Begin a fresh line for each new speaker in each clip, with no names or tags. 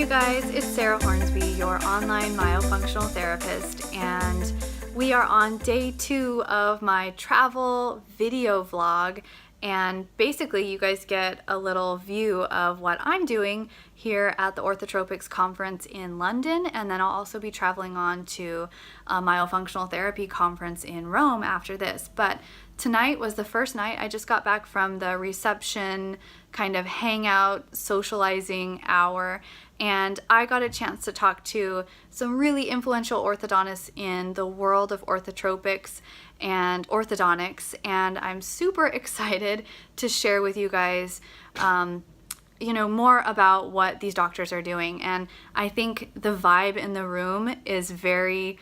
you guys, it's Sarah Hornsby, your online myofunctional therapist, and we are on day 2 of my travel video vlog. And basically you guys get a little view of what I'm doing here at the Orthotropics conference in London, and then I'll also be traveling on to a myofunctional therapy conference in Rome after this. But tonight was the first night. I just got back from the reception kind of hangout socializing hour, and I got a chance to talk to some really influential orthodontists in the world of orthotropics and orthodontics, and I'm super excited to share with you guys more about what these doctors are doing. And I think the vibe in the room is very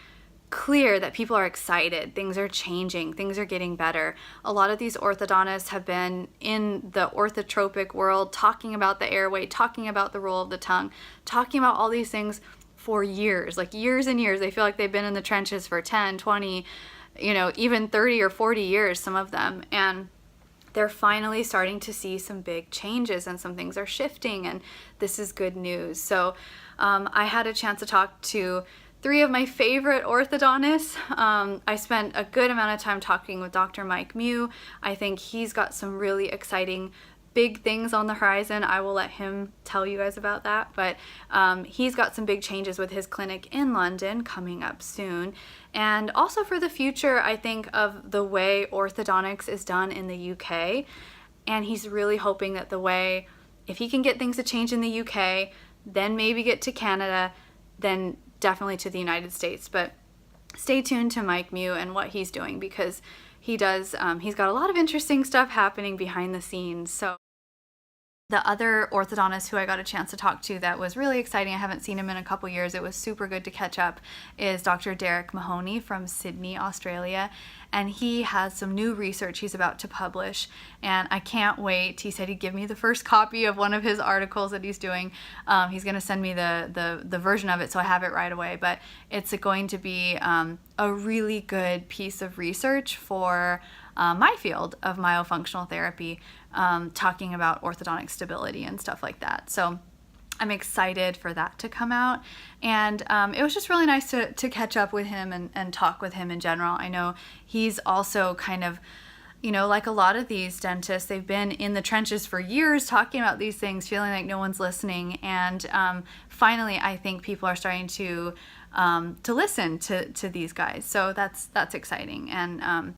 clear that people are excited. Things are changing, things are getting better. A lot of these orthodontists have been in the orthotropic world talking about the airway, talking about the role of the tongue, talking about all these things for years, like years and years. They feel like they've been in the trenches for 10, 20, even 30 or 40 years, some of them. And they're finally starting to see some big changes and some things are shifting, and this is good news. So I had a chance to talk to 3 of my favorite orthodontists. I spent a good amount of time talking with Dr. Mike Mew. I think he's got some really exciting big things on the horizon. I will let him tell you guys about that, but he's got some big changes with his clinic in London coming up soon. And also for the future, I think, of the way orthodontics is done in the UK, and he's really hoping that the way, if he can get things to change in the UK, then maybe get to Canada, then definitely to the United States. But stay tuned to Mike Mew and what he's doing, because he's got a lot of interesting stuff happening behind the scenes. So the other orthodontist who I got a chance to talk to that was really exciting, I haven't seen him in a couple years, it was super good to catch up, is Dr. Derrick Mahoney from Sydney, Australia. And he has some new research he's about to publish, and I can't wait. He said he'd give me the first copy of one of his articles that he's doing. He's going to send me the version of it so I have it right away, but it's going to be a really good piece of research for my field of myofunctional therapy, talking about orthodontic stability and stuff like that. So I'm excited for that to come out, and it was just really nice to catch up with him and talk with him in general. I know he's also kind of, like a lot of these dentists, they've been in the trenches for years talking about these things, feeling like no one's listening, and finally I think people are starting to listen to these guys. So that's exciting. And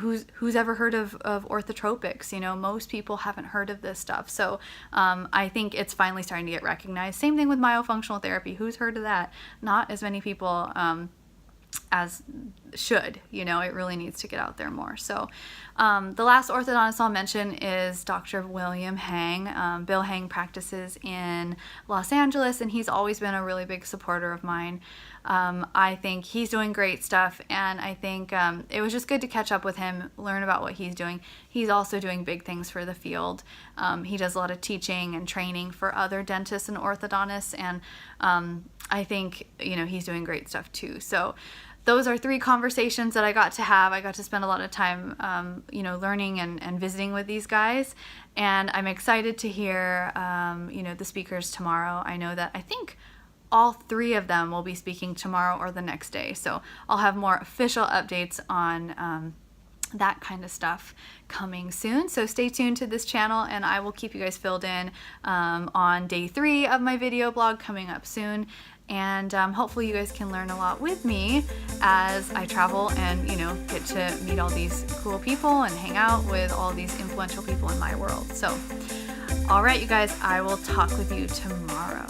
who's ever heard of orthotropics? Most people haven't heard of this stuff. So I think it's finally starting to get recognized. Same thing with myofunctional therapy. Who's heard of that? Not as many people as should. It really needs to get out there more. So the last orthodontist I'll mention is Dr. William Hang. Bill Hang practices in Los Angeles, and he's always been a really big supporter of mine. I think he's doing great stuff, and I think it was just good to catch up with him, learn about what he's doing. He's also doing big things for the field. He does a lot of teaching and training for other dentists and orthodontists, and I think he's doing great stuff too. So those are 3 conversations that I got to have. I got to spend a lot of time learning and visiting with these guys, and I'm excited to hear the speakers tomorrow. I know that I think all 3 of them will be speaking tomorrow or the next day, so I'll have more official updates on that kind of stuff coming soon. So stay tuned to this channel, and I will keep you guys filled in on day 3 of my video blog coming up soon. And hopefully you guys can learn a lot with me as I travel and get to meet all these cool people and hang out with all these influential people in my world. So all right, you guys, I will talk with you tomorrow.